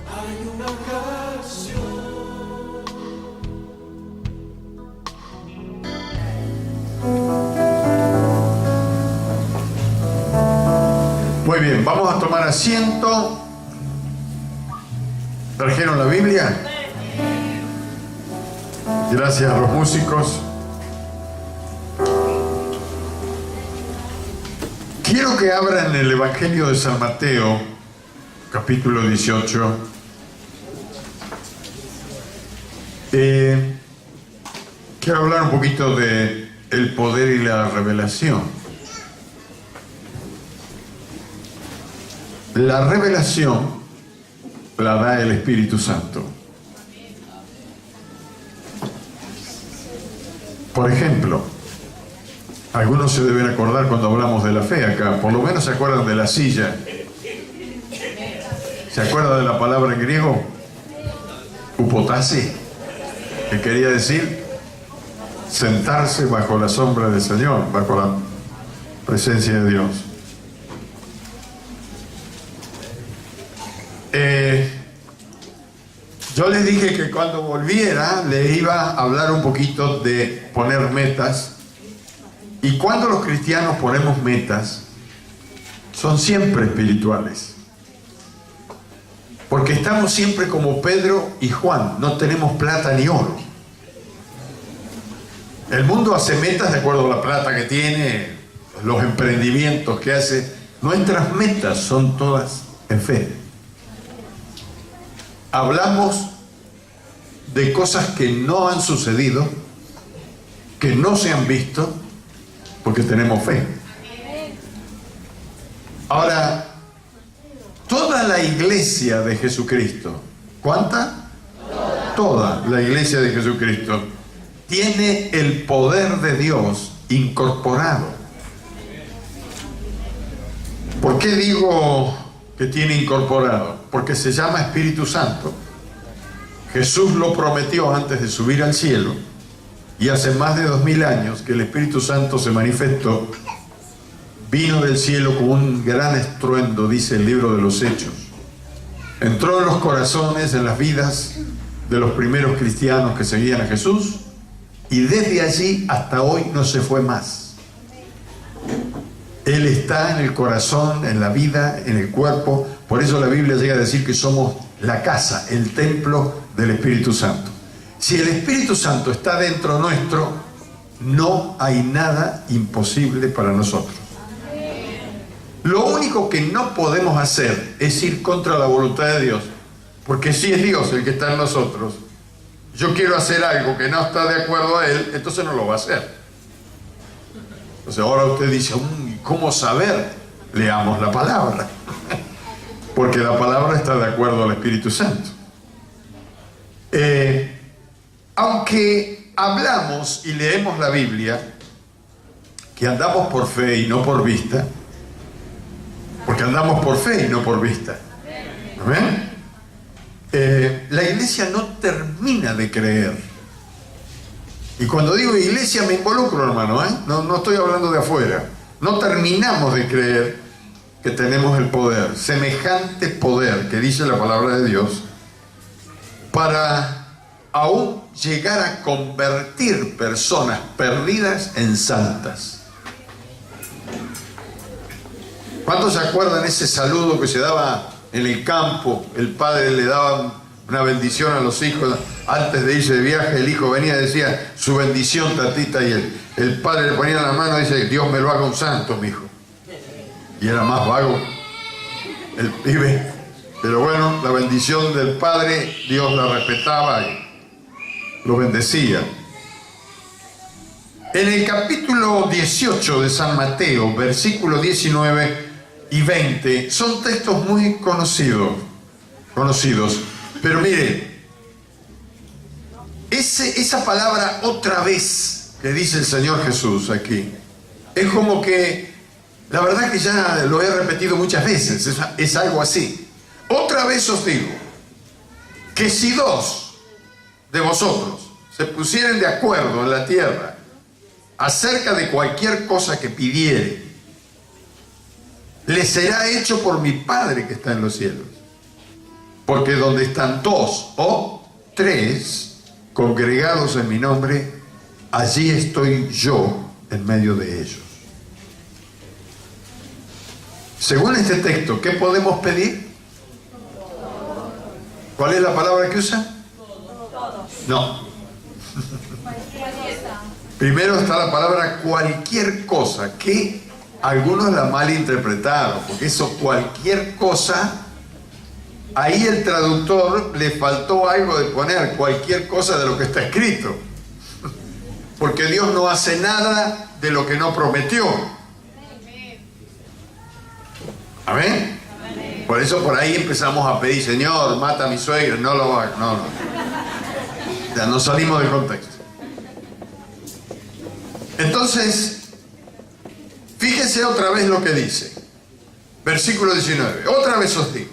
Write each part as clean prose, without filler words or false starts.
hay una canción. Muy bien, vamos a tomar asiento. ¿Trajeron la Biblia? Gracias a los músicos. Quiero que abran el Evangelio de San Mateo, capítulo 18. Quiero hablar un poquito de el poder y la revelación. La revelación la da el Espíritu Santo. Por ejemplo, algunos se deben acordar cuando hablamos de la fe acá, por lo menos se acuerdan de la silla. ¿Se acuerdan de la palabra en griego? Upotasi, que quería decir sentarse bajo la sombra del Señor, bajo la presencia de Dios. Yo les dije que cuando volviera le iba a hablar un poquito de poner metas. Y cuando los cristianos ponemos metas, son siempre espirituales. Porque estamos siempre como Pedro y Juan, no tenemos plata ni oro. El mundo hace metas de acuerdo a la plata que tiene, los emprendimientos que hace. Nuestras metas son todas en fe. Hablamos de cosas que no han sucedido, que no se han visto, porque tenemos fe. Ahora, toda la iglesia de Jesucristo, ¿cuánta? Toda la iglesia de Jesucristo tiene el poder de Dios incorporado. ¿Por qué digo que tiene incorporado? Porque se llama Espíritu Santo. Jesús lo prometió antes de subir al cielo, y hace más de 2000 años que el Espíritu Santo se manifestó, vino del cielo con un gran estruendo, dice el libro de los Hechos. Entró en los corazones, en las vidas de los primeros cristianos que seguían a Jesús, y desde allí hasta hoy no se fue más. Él está en el corazón, en la vida, en el cuerpo. Por eso la Biblia llega a decir que somos la casa, el templo del Espíritu Santo. Si el Espíritu Santo está dentro nuestro, no hay nada imposible para nosotros. Lo único que no podemos hacer es ir contra la voluntad de Dios, porque si es Dios el que está en nosotros, yo quiero hacer algo que no está de acuerdo a Él, entonces no lo va a hacer. Entonces ahora usted dice, ¿cómo saber? Leamos la palabra, porque la palabra está de acuerdo al Espíritu Santo. Aunque hablamos y leemos la Biblia, que andamos por fe y no por vista, porque andamos por fe y no por vista. ¿Amén? La iglesia no termina de creer. Y cuando digo iglesia me involucro, hermano, no estoy hablando de afuera. No terminamos de creer que tenemos el poder, semejante poder que dice la palabra de Dios, para aún llegar a convertir personas perdidas en santas. ¿Cuántos se acuerdan ese saludo que se daba en el campo? El padre le daba una bendición a los hijos antes de irse de viaje. El hijo venía y decía, su bendición, tatita, y el padre le ponía la mano y dice, Dios me lo haga un santo, mi hijo. Y era más vago el pibe, pero bueno, la bendición del padre, Dios la respetaba y lo bendecía. En el capítulo 18 de San Mateo, versículos 19 y 20, son textos muy conocidos, pero mire, esa palabra otra vez que dice el Señor Jesús aquí, es como que, la verdad que ya lo he repetido muchas veces, es algo así. Otra vez os digo, que si dos de vosotros se pusieren de acuerdo en la tierra acerca de cualquier cosa que pidiere, le será hecho por mi Padre que está en los cielos. Porque donde están dos o tres congregados en mi nombre, allí estoy yo en medio de ellos. Según este texto, ¿qué podemos pedir? ¿Cuál es la palabra que usa? No. Primero está la palabra cualquier cosa, que algunos la malinterpretaron, porque eso cualquier cosa, ahí el traductor le faltó algo de poner cualquier cosa de lo que está escrito. Porque Dios no hace nada de lo que no prometió. ¿Amén? Por eso por ahí empezamos a pedir, Señor, mata a mi suegra, no lo haga, no. Ya no salimos del contexto. Entonces, fíjese otra vez lo que dice. Versículo 19. Otra vez os digo,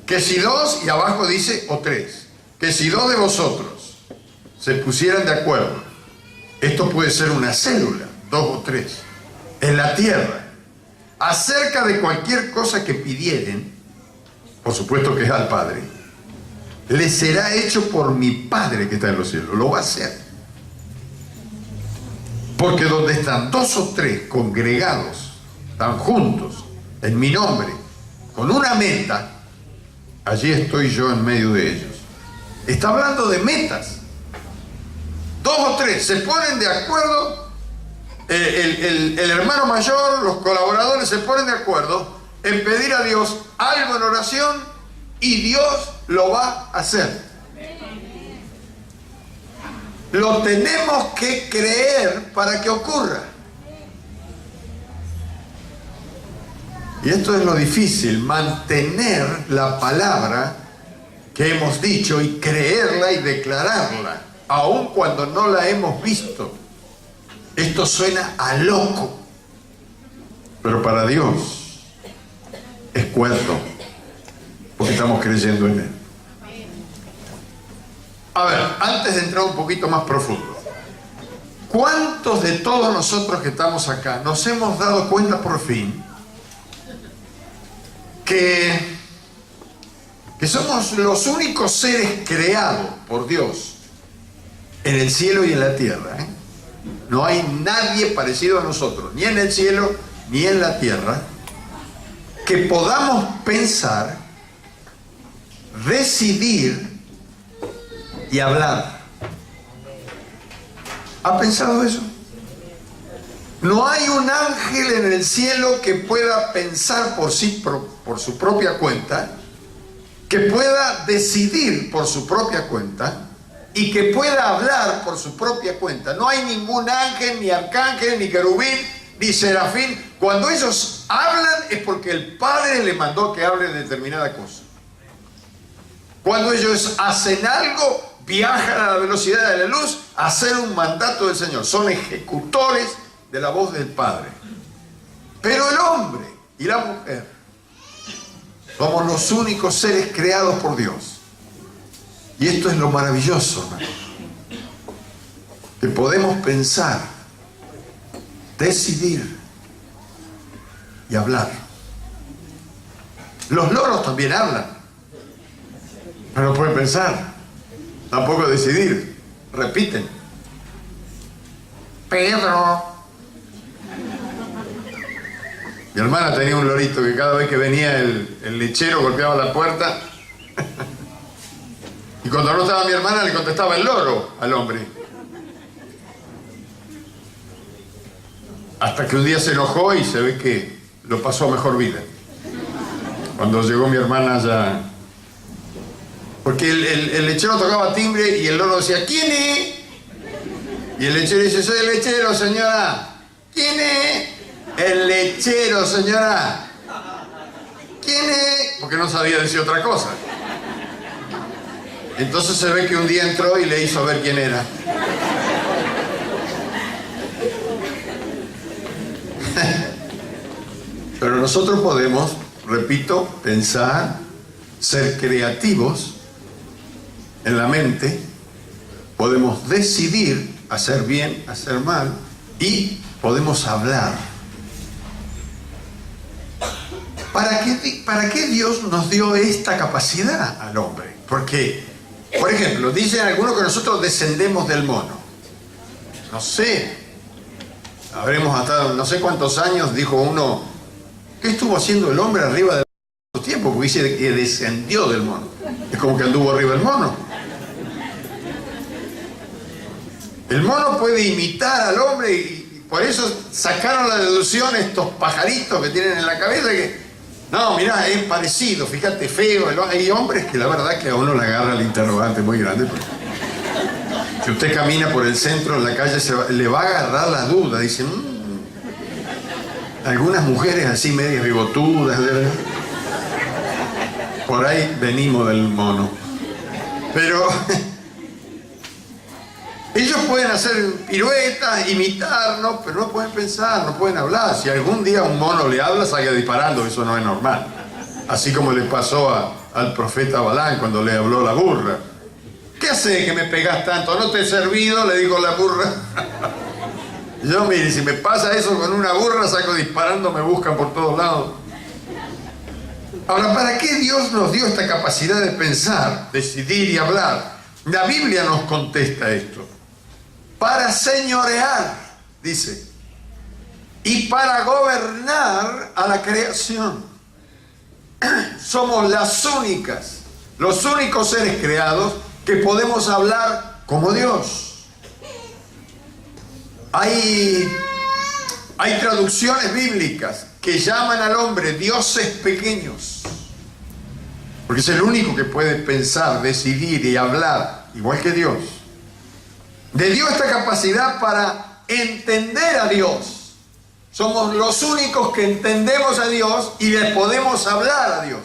que si dos, y abajo dice, o tres, que si dos de vosotros se pusieran de acuerdo, esto puede ser una célula, dos o tres, en la tierra, acerca de cualquier cosa que pidieren, por supuesto que es al Padre, le será hecho por mi Padre que está en los cielos. Lo va a hacer. Porque donde están dos o tres congregados, están juntos, en mi nombre, con una meta, allí estoy yo en medio de ellos. Está hablando de metas. Dos o tres se ponen de acuerdo, el hermano mayor, los colaboradores se ponen de acuerdo en pedir a Dios algo en oración y Dios lo va a hacer. Lo tenemos que creer para que ocurra. Y esto es lo difícil, mantener la palabra que hemos dicho y creerla y declararla, aun cuando no la hemos visto. Esto suena a loco, pero para Dios es cuento, porque estamos creyendo en Él. A ver, antes de entrar un poquito más profundo, ¿cuántos de todos nosotros que estamos acá nos hemos dado cuenta por fin que somos los únicos seres creados por Dios en el cielo y en la tierra? No hay nadie parecido a nosotros, ni en el cielo ni en la tierra, que podamos pensar, decidir y hablar. ¿Ha pensado eso? No hay un ángel en el cielo que pueda pensar por su propia cuenta, que pueda decidir por su propia cuenta y que pueda hablar por su propia cuenta. No hay ningún ángel, ni arcángel, ni querubín, ni serafín. Cuando ellos hablan es porque el Padre le mandó que hable de determinada cosa. Cuando ellos hacen algo, viajan a la velocidad de la luz a hacer un mandato del Señor. Son ejecutores de la voz del Padre. Pero el hombre y la mujer somos los únicos seres creados por Dios. Y esto es lo maravilloso, hermano, que podemos pensar, decidir y hablar. Los loros también hablan, pero no pueden pensar, tampoco decidir, repiten. Pedro. Mi hermana tenía un lorito que cada vez que venía el lechero golpeaba la puerta y cuando no estaba mi hermana le contestaba el loro al hombre. Hasta que un día se enojó y se ve que lo pasó a mejor vida. Cuando llegó mi hermana ya... Porque el lechero tocaba timbre y el loro decía, ¿quién es? Y el lechero dice, soy el lechero, señora. ¿Quién es? El lechero, señora. ¿Quién es? Porque no sabía decir otra cosa. Entonces se ve que un día entró y le hizo ver quién era. Pero nosotros podemos, repito, pensar, ser creativos en la mente, podemos decidir hacer bien, hacer mal, y podemos hablar. ¿Para qué Dios nos dio esta capacidad al hombre? Porque, por ejemplo, dicen algunos que nosotros descendemos del mono. No sé, habremos hasta no sé cuántos años, dijo uno, ¿qué estuvo haciendo el hombre arriba del tiempo? Porque dice que descendió del mono. Es como que anduvo arriba del mono. El mono puede imitar al hombre y por eso sacaron la deducción estos pajaritos que tienen en la cabeza que, no, mirá, es parecido, fíjate, feo. Hay hombres que la verdad que a uno le agarra el interrogante muy grande. Si usted camina por el centro, en la calle, le va a agarrar la duda. Dicen, algunas mujeres así medias bigotudas, por ahí venimos del mono. Pero ellos pueden hacer piruetas, imitarnos, pero no pueden pensar, no pueden hablar. Si algún día un mono le habla, salga disparando, eso no es normal. Así como le pasó al profeta Balaam cuando le habló la burra. ¿Qué hace que me pegás tanto? ¿No te he servido? Le dijo la burra. Yo, mire, si me pasa eso con una burra, saco disparando, me buscan por todos lados. Ahora, ¿para qué Dios nos dio esta capacidad de pensar, decidir y hablar? La Biblia nos contesta esto. Para señorear, dice, y para gobernar a la creación. Somos los únicos seres creados que podemos hablar como Dios. Hay traducciones bíblicas que llaman al hombre dioses pequeños, porque es el único que puede pensar, decidir y hablar igual que Dios. Le dio esta capacidad para entender a Dios. Somos los únicos que entendemos a Dios y le podemos hablar a Dios.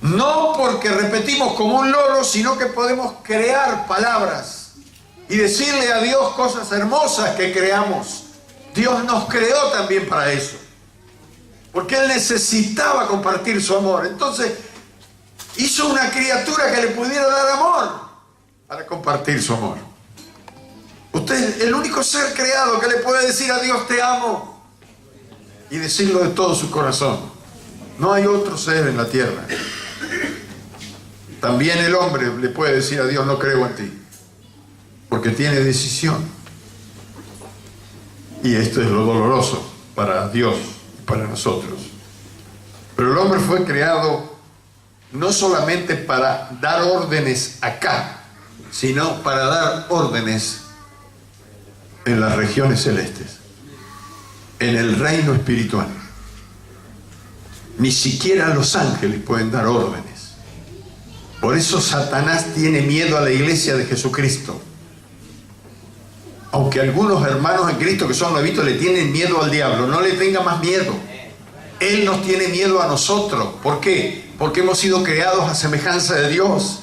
No porque repetimos como un loro, sino que podemos crear palabras y decirle a Dios cosas hermosas que creamos. Dios nos creó también para eso, porque Él necesitaba compartir su amor. Entonces hizo una criatura que le pudiera dar amor para compartir su amor. Usted es el único ser creado que le puede decir a Dios te amo y decirlo de todo su corazón. No hay otro ser en la tierra. También el hombre le puede decir a Dios no creo en ti, porque tiene decisión. Y esto es lo doloroso para Dios y para nosotros. Pero el hombre fue creado no solamente para dar órdenes acá, sino para dar órdenes en las regiones celestes, en el reino espiritual. Ni siquiera los ángeles pueden dar órdenes. Por eso Satanás tiene miedo a la iglesia de Jesucristo. Aunque algunos hermanos en Cristo que son nuevitos le tienen miedo al diablo, no le tenga más miedo. Él nos tiene miedo a nosotros. ¿Por qué? Porque hemos sido creados a semejanza de Dios.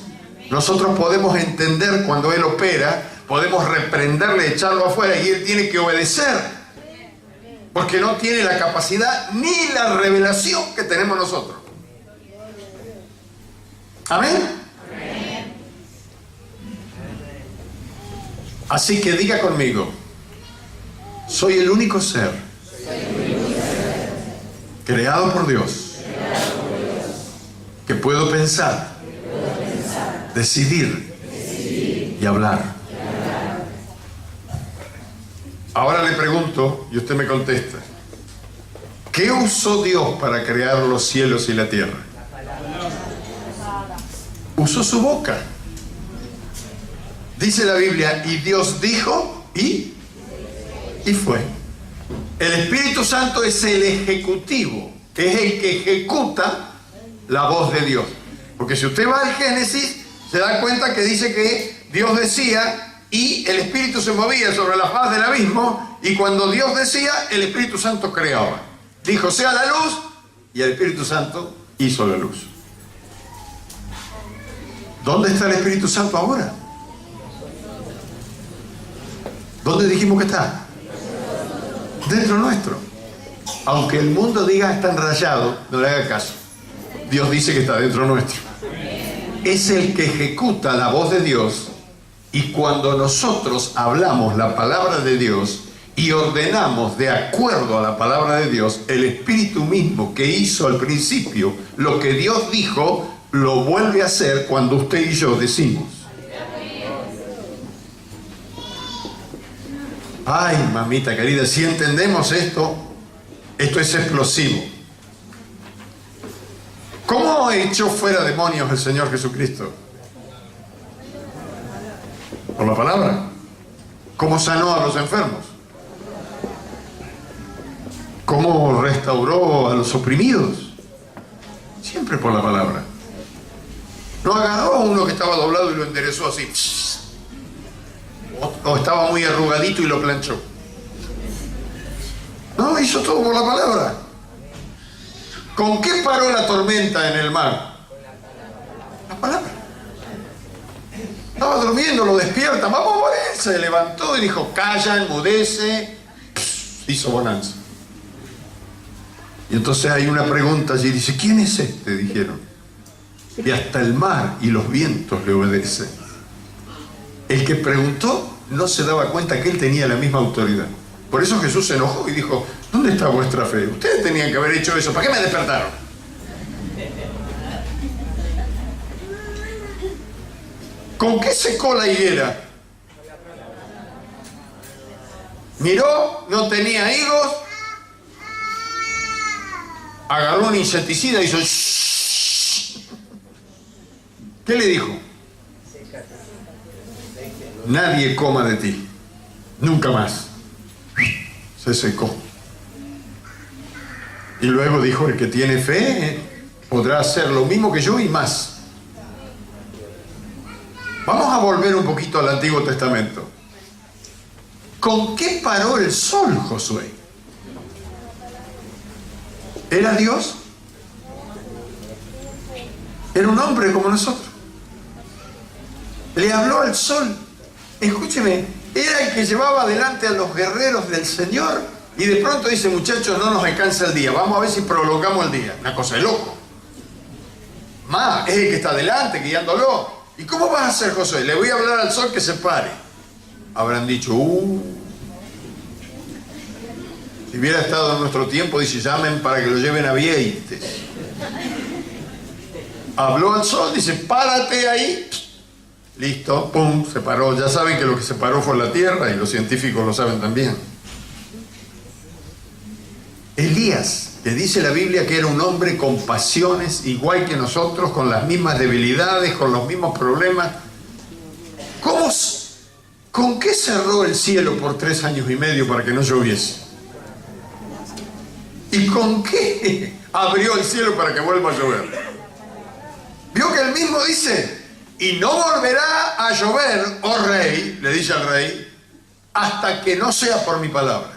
Nosotros podemos entender cuando Él opera, podemos reprenderle, echarlo afuera y Él tiene que obedecer. Porque no tiene la capacidad ni la revelación que tenemos nosotros. ¿Amén? Así que diga conmigo, soy el único ser creado por Dios que puedo pensar, decidir y hablar. Ahora le pregunto y usted me contesta, ¿qué usó Dios para crear los cielos y la tierra? Usó su boca. Dice la Biblia, y Dios dijo y fue. El Espíritu Santo es el ejecutivo, es el que ejecuta la voz de Dios. Porque si usted va al Génesis, se da cuenta que dice que Dios decía y el Espíritu se movía sobre la faz del abismo, y cuando Dios decía, el Espíritu Santo creaba. Dijo, sea la luz, y el Espíritu Santo hizo la luz. ¿Dónde está el Espíritu Santo ahora? ¿Dónde dijimos que está? Dentro nuestro. Aunque el mundo diga está enrayado, no le haga caso. Dios dice que está dentro nuestro. Es el que ejecuta la voz de Dios, y cuando nosotros hablamos la palabra de Dios y ordenamos de acuerdo a la palabra de Dios, el Espíritu mismo que hizo al principio lo que Dios dijo, lo vuelve a hacer cuando usted y yo decimos. Ay, mamita querida, si entendemos esto, esto es explosivo. ¿Cómo echó fuera demonios el Señor Jesucristo? Por la palabra. ¿Cómo sanó a los enfermos? ¿Cómo restauró a los oprimidos? Siempre por la palabra. No agarró a uno que estaba doblado y lo enderezó así. O estaba muy arrugadito y lo planchó. No, hizo todo por la palabra. ¿Con qué paró la tormenta en el mar? La palabra. Estaba durmiendo, lo despierta, vamos a morir. Se levantó y dijo, calla, enmudece. Hizo bonanza. Y entonces hay una pregunta allí, dice, ¿quién es este? Dijeron. Y hasta el mar y los vientos le obedecen. El que preguntó no se daba cuenta que él tenía la misma autoridad. Por eso Jesús se enojó y dijo, ¿dónde está vuestra fe? Ustedes tenían que haber hecho eso, ¿para qué me despertaron? ¿Con qué secó la higuera? Miró, no tenía higos, agarró un insecticida y hizo shhh. ¿Qué le dijo? Nadie coma de ti, nunca más. Se secó. Y luego dijo, el que tiene fe podrá hacer lo mismo que yo y más. Vamos a volver un poquito al Antiguo Testamento. ¿Con qué paró el sol, Josué? ¿Era Dios? Era un hombre como nosotros. Le habló al sol. Escúcheme, era el que llevaba adelante a los guerreros del Señor y de pronto dice, muchachos, no nos alcanza el día, vamos a ver si prolongamos el día. Una cosa de loco. Más, es el que está adelante, guiándolo. ¿Y cómo vas a hacer, Josué? Le voy a hablar al sol que se pare. Habrán dicho, si hubiera estado en nuestro tiempo, dice, llamen para que lo lleven a Vieites. Habló al sol, dice, párate ahí. Listo, pum, se paró. Ya saben que lo que se paró fue la tierra y los científicos lo saben también. Elías, que dice la Biblia que era un hombre con pasiones igual que nosotros, con las mismas debilidades, con los mismos problemas. ¿Con qué cerró el cielo por 3 años y medio para que no lloviese? ¿Y con qué abrió el cielo para que vuelva a llover? ¿Vio que él mismo dice? Y no volverá a llover, oh rey, le dice al rey, hasta que no sea por mi palabra.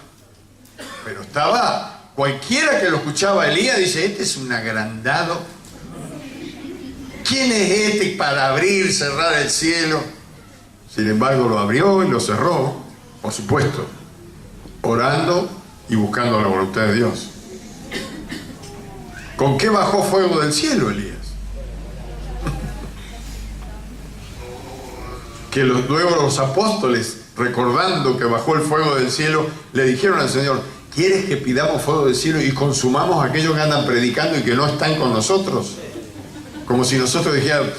Pero estaba, cualquiera que lo escuchaba Elías dice, este es un agrandado. ¿Quién es este para abrir, cerrar el cielo? Sin embargo, lo abrió y lo cerró, por supuesto, orando y buscando la voluntad de Dios. ¿Con qué bajó fuego del cielo, Elías? Que luego los apóstoles, recordando que bajó el fuego del cielo, le dijeron al Señor, ¿quieres que pidamos fuego del cielo y consumamos a aquellos que andan predicando y que no están con nosotros? Como si nosotros dijeran,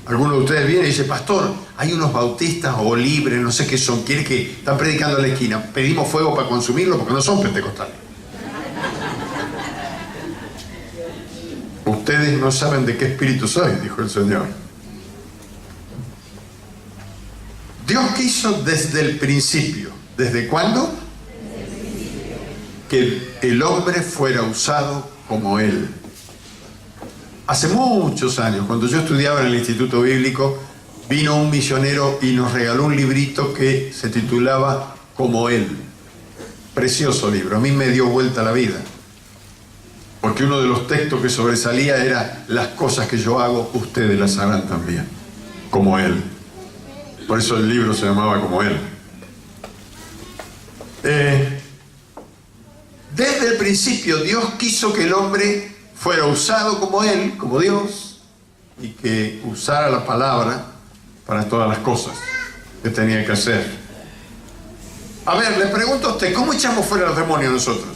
alguno de ustedes viene y dice, pastor, hay unos bautistas o libres, no sé qué son, ¿quiere que están predicando en la esquina? Pedimos fuego para consumirlo porque no son pentecostales. Ustedes no saben de qué espíritu soy, dijo el Señor. Dios quiso desde el principio. ¿Desde cuándo? Que el hombre fuera usado como Él. Hace muchos años, cuando yo estudiaba en el Instituto Bíblico, vino un misionero y nos regaló un librito que se titulaba Como Él. Precioso libro, a mí me dio vuelta la vida. Porque uno de los textos que sobresalía era, las cosas que yo hago, ustedes las harán también, como Él. Por eso el libro se llamaba Como Él. Desde el principio Dios quiso que el hombre fuera usado como Él, como Dios, y que usara la palabra para todas las cosas que tenía que hacer. A ver, le pregunto a usted, ¿cómo echamos fuera los demonios nosotros?